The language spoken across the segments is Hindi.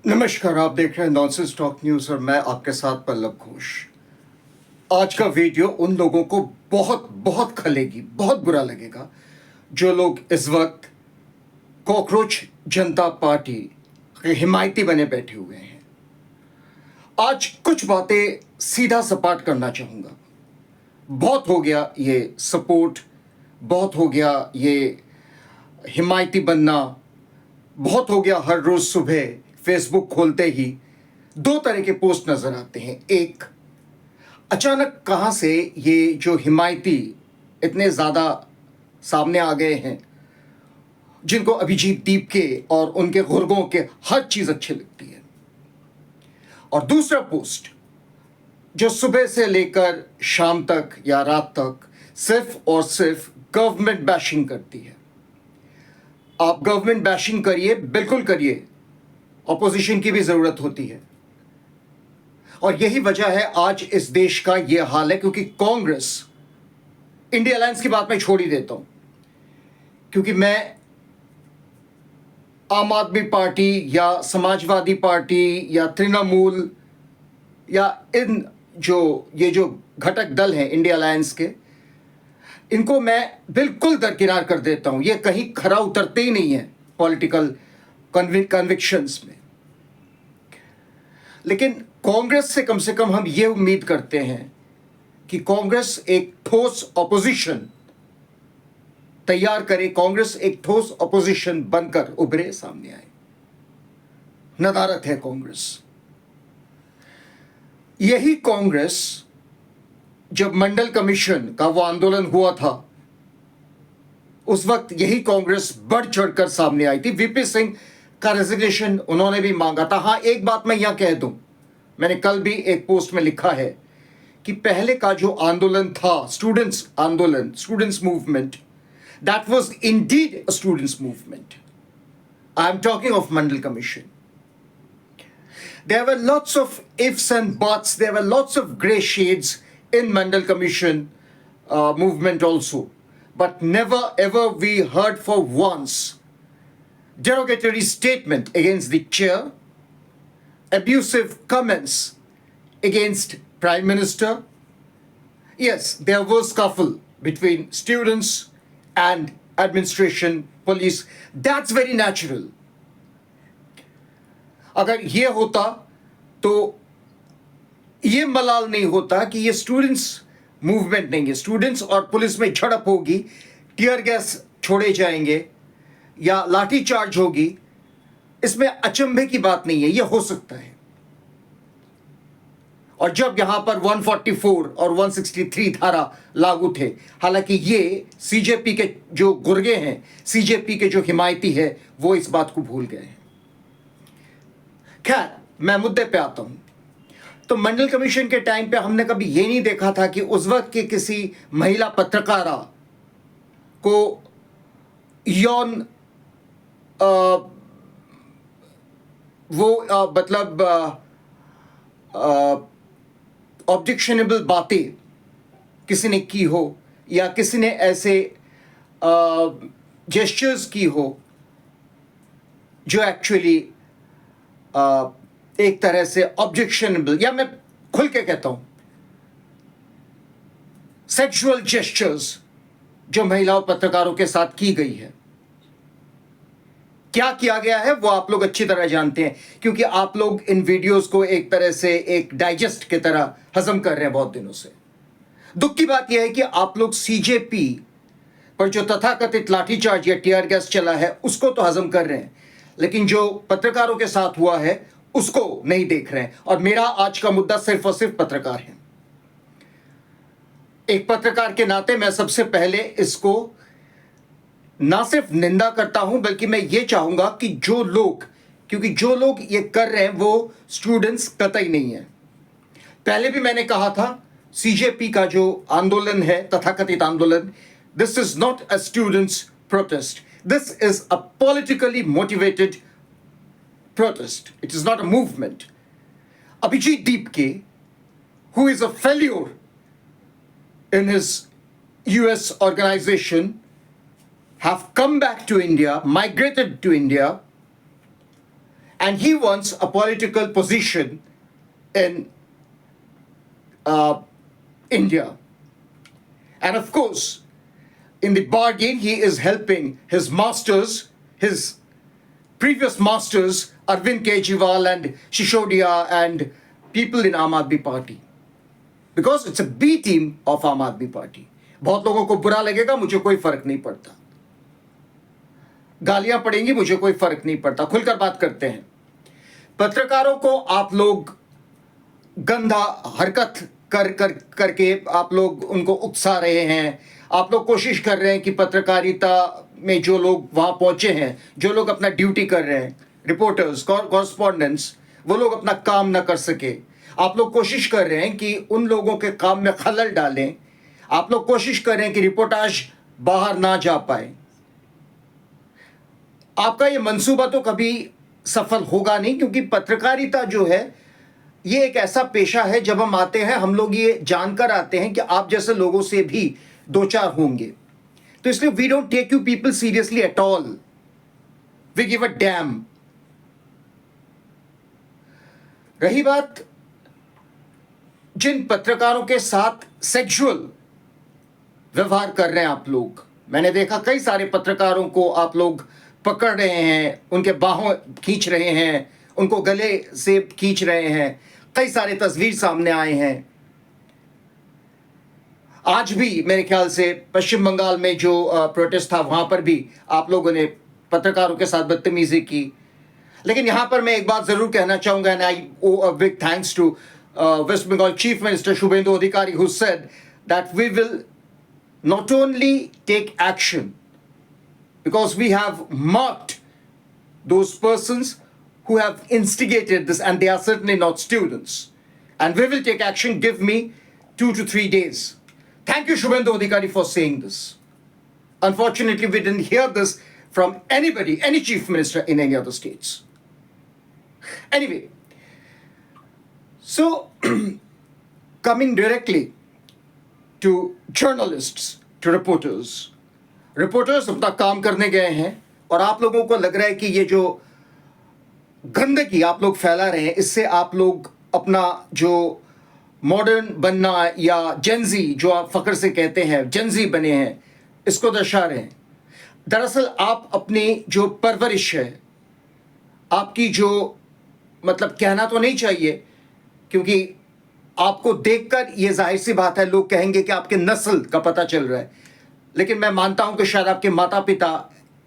नमस्कार, आप देख रहे हैं नॉनसेंस टॉक न्यूज़ और मैं आपके साथ पल्लव घोष। आज का वीडियो उन लोगों को बहुत बहुत खलेगी, बहुत बुरा लगेगा जो लोग इस वक्त कॉकरोच जनता पार्टी के हिमायती बने बैठे हुए हैं। आज कुछ बातें सीधा सपाट करना चाहूँगा। बहुत हो गया ये सपोर्ट, बहुत हो गया ये हिमायती बनना, बहुत हो गया हर रोज़ सुबह फेसबुक खोलते ही दो तरह के पोस्ट नज़र आते हैं। एक, अचानक कहाँ से ये जो हिमायती इतने ज़्यादा सामने आ गए हैं जिनको अभिजीत दीप के और उनके गुर्गों के हर चीज़ अच्छी लगती है। और दूसरा पोस्ट जो सुबह से लेकर शाम तक या रात तक सिर्फ और सिर्फ गवर्नमेंट बैशिंग करती है। आप गवर्नमेंट बैशिंग करिए, बिल्कुल करिए, ऑपोजिशन की भी ज़रूरत होती है। और यही वजह है आज इस देश का यह हाल है, क्योंकि कांग्रेस, इंडिया अलायंस की बात मैं छोड़ ही देता हूं, क्योंकि मैं आम आदमी पार्टी या समाजवादी पार्टी या तृणमूल या इन ये जो घटक दल हैं इंडिया अलायंस के, इनको मैं बिल्कुल दरकिनार कर देता हूं। ये कहीं खरा उतरते ही नहीं है पॉलिटिकल कन्विक्शंस में। लेकिन कांग्रेस से कम हम ये उम्मीद करते हैं कि कांग्रेस एक ठोस ऑपोजिशन तैयार करे, कांग्रेस एक ठोस ऑपोजिशन बनकर उभरे, सामने आए। नदारत है कांग्रेस। यही कांग्रेस जब मंडल कमीशन का वो आंदोलन हुआ था, उस वक्त यही कांग्रेस बढ़ चढ़कर सामने आई थी। वीपी सिंह का रेजिग्नेशन उन्होंने भी मांगा था। हाँ, एक बात मैं यहां कह दूं, मैंने कल भी एक पोस्ट में लिखा है कि पहले का जो आंदोलन था, स्टूडेंट्स आंदोलन, students movement, that was indeed a students movement. I am talking of Mandal commission. There were lots of ifs and buts, there were lots of gray shades in Mandal Commission movement also. But never ever we heard for once derogatory statement against the chair, abusive comments against Prime Minister. Yes, there was scuffle between students and administration, police. That's very natural. अगर ये होता तो ये मलाल नहीं होता कि ये स्टूडेंट्स मूवमेंट नहीं है। स्टूडेंट्स और पुलिस में झड़प होगी, टीयर गैस छोड़े जाएंगे या लाठी चार्ज होगी, इसमें अचंभे की बात नहीं है, ये हो सकता है। और जब यहां पर 144 और 163 धारा लागू थे, हालांकि ये सीजेपी के जो गुर्गे हैं, सीजेपी के जो हिमायती है, वो इस बात को भूल गए हैं। खैर, मैं मुद्दे पे आता हूं। तो मंडल कमीशन के टाइम पे हमने कभी ये नहीं देखा था कि उस वक्त के किसी महिला पत्रकारा को यौन मतलब ऑब्जेक्शनेबल बातें किसी ने की हो या किसी ने ऐसे जेस्चर्स की हो जो एक्चुअली एक तरह से ऑब्जेक्शनेबल, या मैं खुल के कहता हूं सेक्सुअल जेस्चर्स जो महिलाओं पत्रकारों के साथ की गई है। क्या किया गया है वो आप लोग अच्छी तरह जानते हैं, क्योंकि आप लोग इन वीडियोस को एक तरह से एक डाइजेस्ट की तरह हजम कर रहे हैं बहुत दिनों से। दुख की बात यह है कि आप लोग सीजेपी पर जो तथाकथित लाठीचार्ज या टीयर गैस चला है उसको तो हजम कर रहे हैं, लेकिन जो पत्रकारों के साथ हुआ है उसको नहीं देख रहे हैं। और मेरा आज का मुद्दा सिर्फ और सिर्फ पत्रकार है। एक पत्रकार के नाते मैं सबसे पहले इसको ना सिर्फ निंदा करता हूं, बल्कि मैं ये चाहूंगा कि क्योंकि जो लोग ये कर रहे हैं वो स्टूडेंट्स कतई नहीं है। पहले भी मैंने कहा था, सीजेपी का जो आंदोलन है, तथाकथित आंदोलन, this is not a students protest, this is a politically motivated protest. It is not a movement. Abhijit Deepke, who is a failure in his US organization, have come back to India, migrated to India, and he wants a political position in India. And of course, in the bargain, he is helping his masters, his previous masters, Arvind Kejriwal and Shishodia and people in Aam Aadmi Party. Because it's a B team of Aam Aadmi Party. बहुत लोगों को बुरा लगेगा, मुझे कोई फर्क नहीं पड़ता. गालियां पड़ेंगी, मुझे कोई फर्क नहीं पड़ता. खुलकर बात करते हैं. पत्रकारों को आप लोग गंदा हरकत करके आप लोग उनको उकसा रहे हैं. आप लोग कोशिश कर रहे हैं कि पत्रकारिता में जो लोग वहां पहुंचे हैं, जो लोग अपना ड्यूटी कर रहे हैं, रिपोर्टर्स, कॉरेस्पॉन्डेंट्स, वो लोग अपना काम ना कर सके. आप लोग कोशिश कर रहे हैं कि उन लोगों के काम में खलल डालें. आप लोग कोशिश कर रहे हैं कि रिपोर्टाज बाहर ना जा पाए. आपका ये मंसूबा तो कभी सफल होगा नहीं, क्योंकि पत्रकारिता जो है ये एक ऐसा पेशा है, जब हम आते हैं हम लोग ये जानकर आते हैं कि आप जैसे लोगों से भी दो चार होंगे. तो इसलिए we don't take you people seriously at all. We give a damn. रही बात जिन पत्रकारों के साथ सेक्सुअल व्यवहार कर रहे हैं आप लोग, मैंने देखा कई सारे पत्रकारों को आप लोग पकड़ रहे हैं, उनके बाहों खींच रहे हैं, उनको गले से खींच रहे हैं. कई सारे तस्वीर सामने आए हैं. आज भी मेरे ख्याल से पश्चिम बंगाल में जो प्रोटेस्ट था, वहां पर भी आप लोगों ने पत्रकारों के साथ बदतमीजी की. लेकिन यहां पर मैं एक बात जरूर कहना चाहूंगा, and I owe a big thanks to West Bengal Chief Minister Shubhendu Adhikari, who said that we will not only take action, because we have marked those persons who have instigated this, and they are certainly not students, and we will take action. Give me 2 to 3 days. Thank you, Shubhendu Adhikari, for saying this. Unfortunately, we didn't hear this from anybody, any chief minister in any other states. Anyway, so coming directly to journalists, to reporters. Reporters अपना काम करने गए हैं, और आप लोगों को लग रहा है कि ये जो गंदगी आप लोग फैला रहे हैं, इससे आप लोग अपना जो मॉडर्न बनना या जेनजी, जो आप फकर से कहते हैं जेनजी बने हैं, इसको दर्शा रहे हैं. दरअसल आप अपनी जो परवरिश है, आपकी जो मतलब कहना तो नहीं चाहिए, क्योंकि आपको देखकर ये जाहिर सी बात है लोग कहेंगे कि आपके नस्ल का पता चल रहा है. लेकिन मैं मानता हूं कि शायद आपके माता पिता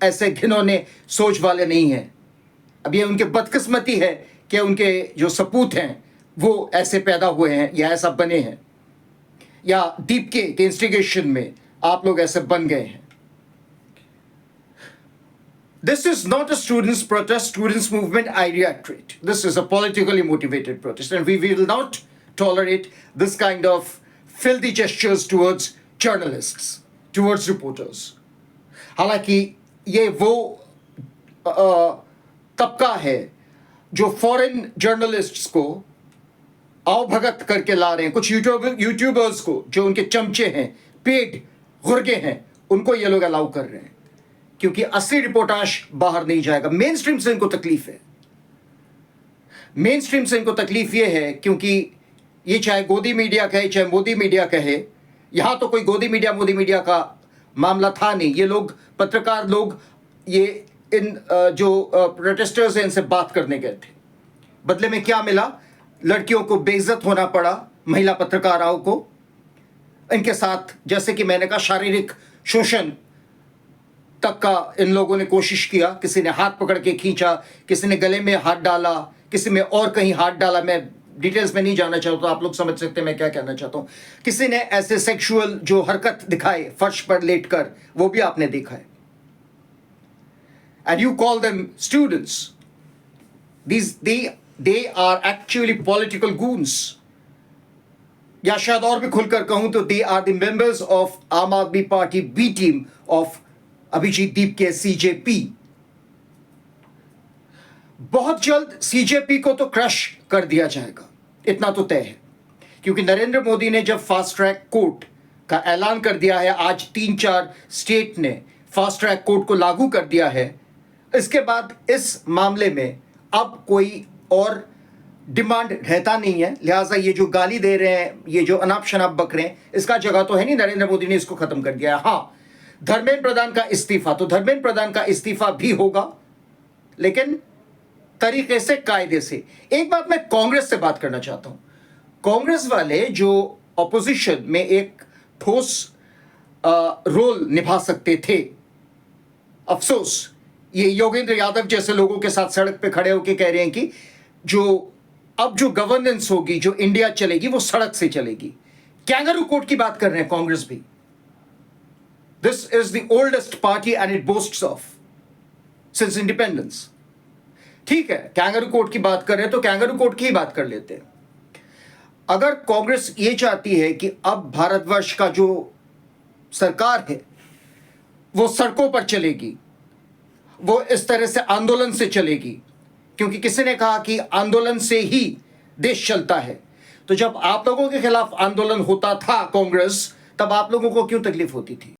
ऐसे घिनौने सोच वाले नहीं हैं. अब ये उनके बदकिस्मती है कि उनके जो सपूत हैं वो ऐसे पैदा हुए हैं या ऐसा बने हैं, या दीपके के इंस्टिगेशन में आप लोग ऐसे बन गए हैं. This is not a students' protest, students' movement, I reiterate. This is a politically motivated protest, and we will not tolerate this kind of filthy gestures towards journalists, towards reporters. हालांकि ये वो तबका है जो फॉरेन जर्नलिस्ट्स को आओ भगत करके ला रहे हैं. कुछ यूट्यूबर्स को जो उनके चमचे हैं, पेड गुर्गे हैं, उनको ये लोग अलाउ कर रहे हैं, क्योंकि असली रिपोर्टाज बाहर नहीं जाएगा. मेन स्ट्रीम से इनको तकलीफ है. मेन स्ट्रीम से इनको तकलीफ ये है क्योंकि ये चाहे गोदी मीडिया कहे, चाहे मोदी मीडिया कहे, यहां तो कोई गोदी मीडिया मोदी मीडिया का मामला था नहीं. ये लोग पत्रकार लोग ये इन जो प्रोटेस्टर्स हैं इनसे बात करने गए थे. बदले में क्या मिला? लड़कियों को बेइज्जत होना पड़ा, महिला पत्रकारों को. इनके साथ जैसे कि मैंने कहा शारीरिक शोषण तक का इन लोगों ने कोशिश किया. किसी ने हाथ पकड़ के खींचा, किसी ने गले में हाथ डाला, किसी में और कहीं हाथ डाला. मैं डिटेल्स में नहीं जाना चाहता, तो आप लोग समझ सकते हैं मैं क्या कहना चाहता हूं. किसी ने ऐसे सेक्सुअल जो हरकत दिखाए फर्श पर लेटकर, वो भी आपने देखा है. And you call them students. they are actually political goons. या शायद और भी खुलकर कहूं तो they are the members of Aam Aadmi Party B team of Abhijit Deep के CJP. बहुत जल्द CJP को तो क्रश कर दिया जाएगा, इतना तो तय है, क्योंकि नरेंद्र मोदी ने जब फास्ट ट्रैक कोर्ट का ऐलान कर दिया है, आज 3-4 स्टेट ने फास्ट ट्रैक कोर्ट को लागू कर दिया है. इसके बाद इस मामले में अब कोई और डिमांड रहता नहीं है, लिहाजा ये जो गाली दे रहे हैं, ये जो अनाप शनाप बक रहे हैं, इसका जगह तो है नहीं। नरेंद्र मोदी ने इसको खत्म कर दिया है। हाँ, धर्मेंद्र प्रधान का इस्तीफा, तो धर्मेंद्र प्रधान का इस्तीफा भी होगा, लेकिन तरीके से, कायदे से। एक बात मैं कांग्रेस से बात करना चाहता हूं। कांग्रेस वाले जो ऑपोजिशन में एक ठोस रोल निभा सकते थे, अफसोस ये योगेंद्र यादव जैसे लोगों के साथ सड़क पे खड़े होकर कह रहे हैं कि अब जो गवर्नेंस होगी, जो इंडिया चलेगी, वो सड़क से चलेगी। कैंगारू कोर्ट की बात कर रहे हैं कांग्रेस भी। This is the oldest party and it बोस्ट्स of since independence. ठीक है, कैंगारू कोर्ट की बात कर रहे हैं तो कैंगारू कोर्ट की ही बात कर लेते हैं। अगर कांग्रेस ये चाहती है कि अब भारतवर्ष का जो सरकार है वो सड़कों पर चलेगी, वो इस तरह से आंदोलन से चलेगी, क्योंकि किसी ने कहा कि आंदोलन से ही देश चलता है, तो जब आप लोगों के खिलाफ आंदोलन होता था कांग्रेस, तब आप लोगों को क्यों तकलीफ होती थी?